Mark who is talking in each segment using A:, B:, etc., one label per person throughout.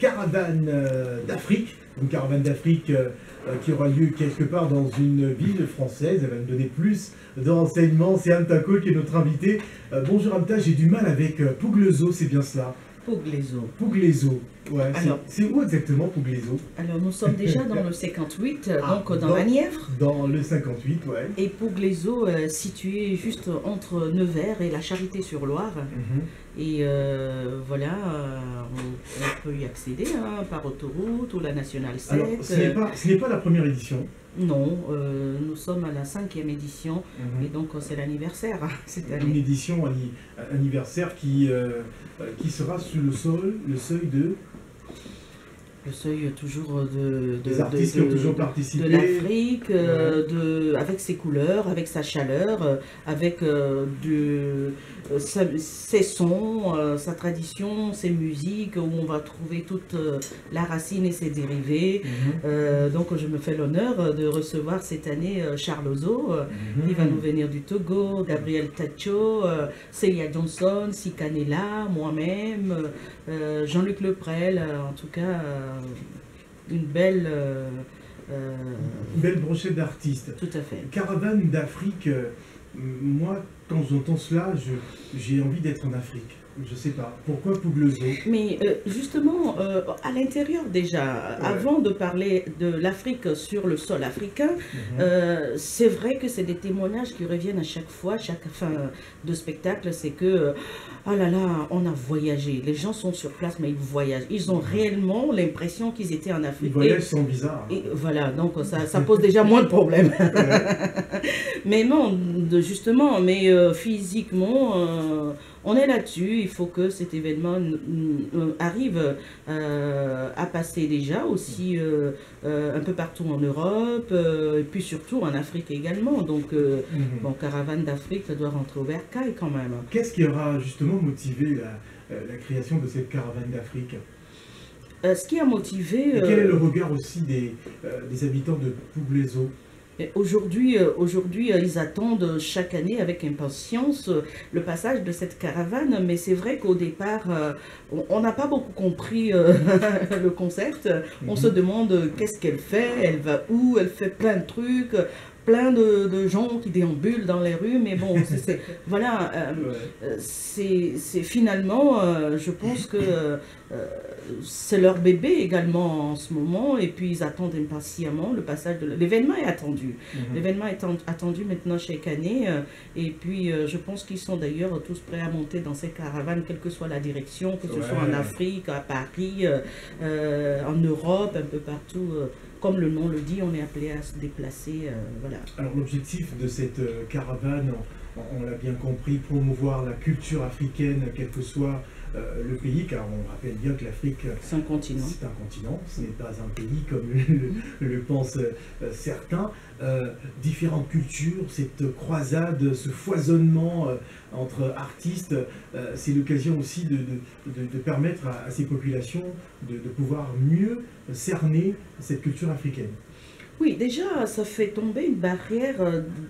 A: caravane d'Afrique, une caravane d'Afrique qui aura lieu quelque part dans une ville française. Elle va nous donner plus de renseignements. C'est Amta Cole qui est notre invité. Bonjour Amta, j'ai du mal avec Pouglezo, c'est bien cela?
B: Pouglezo.
A: Pouglezo, ouais.
B: Alors,
A: c'est où exactement Pouglezo?
B: Alors nous sommes déjà dans le 58, donc dans la Nièvre.
A: Dans le 58, ouais.
B: Et Pouglezo, situé juste entre Nevers et la Charité-sur-Loire. Et voilà, on peut y accéder par autoroute ou la Nationale 7.
A: Alors, ce n'est pas la première édition.
B: Non, nous sommes à la 5e édition et donc c'est l'anniversaire cette année.
A: Une édition anniversaire qui sera sous le seuil de...
B: Le seuil toujours
A: des artistes qui ont toujours participé.
B: De l'Afrique, avec ses couleurs, avec sa chaleur, avec ses sons, sa tradition, ses musiques, où on va trouver toute la racine et ses dérivés. Donc je me fais l'honneur de recevoir cette année Charles Ozo, qui va nous venir du Togo, Gabriel Tacho, Célia Johnson, Sikanela, moi-même, Jean-Luc Leprel, en tout cas une belle
A: brochette d'artistes.
B: Tout à fait.
A: Caravane d'Afrique, moi quand j'entends cela, j'ai envie d'être en Afrique. Je sais pas. Pourquoi Pouglezo?
B: Mais justement, à l'intérieur déjà, avant de parler de l'Afrique sur le sol africain, c'est vrai que c'est des témoignages qui reviennent à chaque fois, chaque fin de spectacle, c'est que, oh là là, on a voyagé. Les gens sont sur place, mais ils voyagent. Ils ont réellement l'impression qu'ils étaient en Afrique.
A: Ils voyagent sans visa.
B: Et voilà, donc ça pose déjà moins de problèmes. Mais non, justement, mais physiquement... on est là-dessus, il faut que cet événement arrive à passer déjà aussi un peu partout en Europe, et puis surtout en Afrique également. Donc, bon, Caravane d'Afrique, ça doit rentrer au bercail quand même.
A: Qu'est-ce qui aura justement motivé la création de cette Caravane d'Afrique?
B: Ce qui a motivé...
A: Et quel est le regard aussi des habitants de Pouglezo?
B: Aujourd'hui, ils attendent chaque année avec impatience le passage de cette caravane, mais c'est vrai qu'au départ, on n'a pas beaucoup compris le concept. On se demande qu'est-ce qu'elle fait, elle va où, elle fait plein de trucs, plein de gens qui déambulent dans les rues, mais bon, voilà, c'est finalement, je pense que c'est leur bébé également en ce moment, et puis ils attendent impatiemment le passage de... L'événement est attendu. L'événement est attendu maintenant chaque année, et puis je pense qu'ils sont d'ailleurs tous prêts à monter dans ces caravanes, quelle que soit la direction, que ce soit en Afrique, à Paris, en Europe, un peu partout. Comme le nom le dit, on est appelé à se déplacer, voilà.
A: Alors l'objectif de cette caravane, on l'a bien compris, promouvoir la culture africaine, quel que soit le pays, car on rappelle bien que l'Afrique,
B: c'est un continent.
A: C'est un continent, ce n'est pas un pays comme le pensent certains. Différentes cultures, cette croisade, ce foisonnement entre artistes, c'est l'occasion aussi de permettre à ces populations de pouvoir mieux cerner cette culture africaine.
B: Oui, déjà, ça fait tomber une barrière,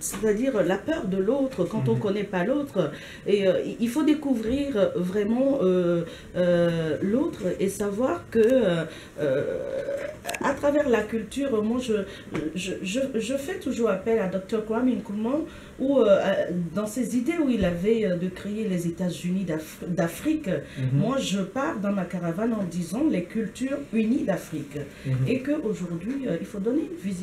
B: c'est-à-dire la peur de l'autre quand on ne connaît pas l'autre. Et il faut découvrir vraiment l'autre et savoir que à travers la culture, moi, je fais toujours appel à Dr. Kwame Nkrumah, où dans ses idées où il avait de créer les États-Unis d'Afrique, moi, je pars dans ma caravane en disant les cultures unies d'Afrique. Et qu'aujourd'hui, il faut donner une visibilité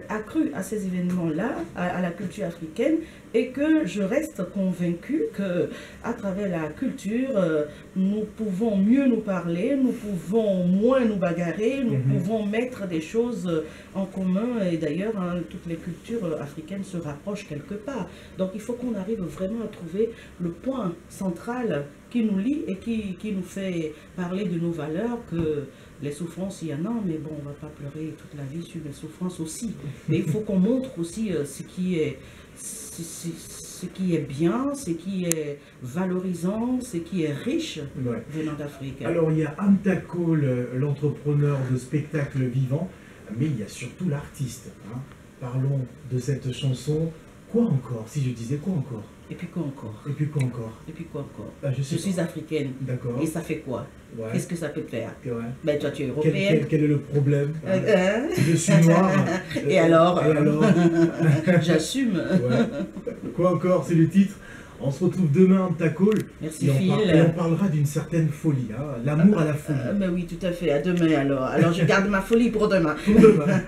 B: accrue à ces événements-là, à la culture africaine, et que je reste convaincue qu'à travers la culture, nous pouvons mieux nous parler, nous pouvons moins nous bagarrer, nous pouvons mettre des choses en commun, et d'ailleurs, toutes les cultures africaines se rapprochent quelque part. Donc il faut qu'on arrive vraiment à trouver le point central qui nous lie et qui nous fait parler de nos valeurs, que les souffrances, il y en a, mais bon, on ne va pas pleurer toute la vie sur les souffrances aussi. Mais il faut qu'on montre aussi ce qui est bien, ce qui est valorisant, ce qui est riche venant d'Afrique.
A: Alors il y a Amta Cole, l'entrepreneur de spectacles vivants, mais il y a surtout l'artiste. Parlons de cette chanson Quoi encore? Si je disais quoi encore?
B: Et puis quoi encore?
A: Et puis quoi encore?
B: Et puis quoi encore?
A: Je
B: Je suis
A: pas.
B: africaine.
A: D'accord.
B: Et ça fait quoi?
A: Ouais.
B: Qu'est-ce que ça peut faire?
A: Ouais.
B: Ben toi tu es européenne.
A: Quel est le problème?
B: Hein?
A: Je suis noire.
B: Et alors?
A: Et alors?
B: J'assume.
A: Ouais. Quoi encore? C'est le titre. On se retrouve demain de ta call.
B: Merci
A: Et
B: Phil.
A: et on parlera d'une certaine folie, hein, l'amour à la folie.
B: Ben oui, tout à fait. À demain alors. Alors je garde ma folie pour demain.
A: Pour demain.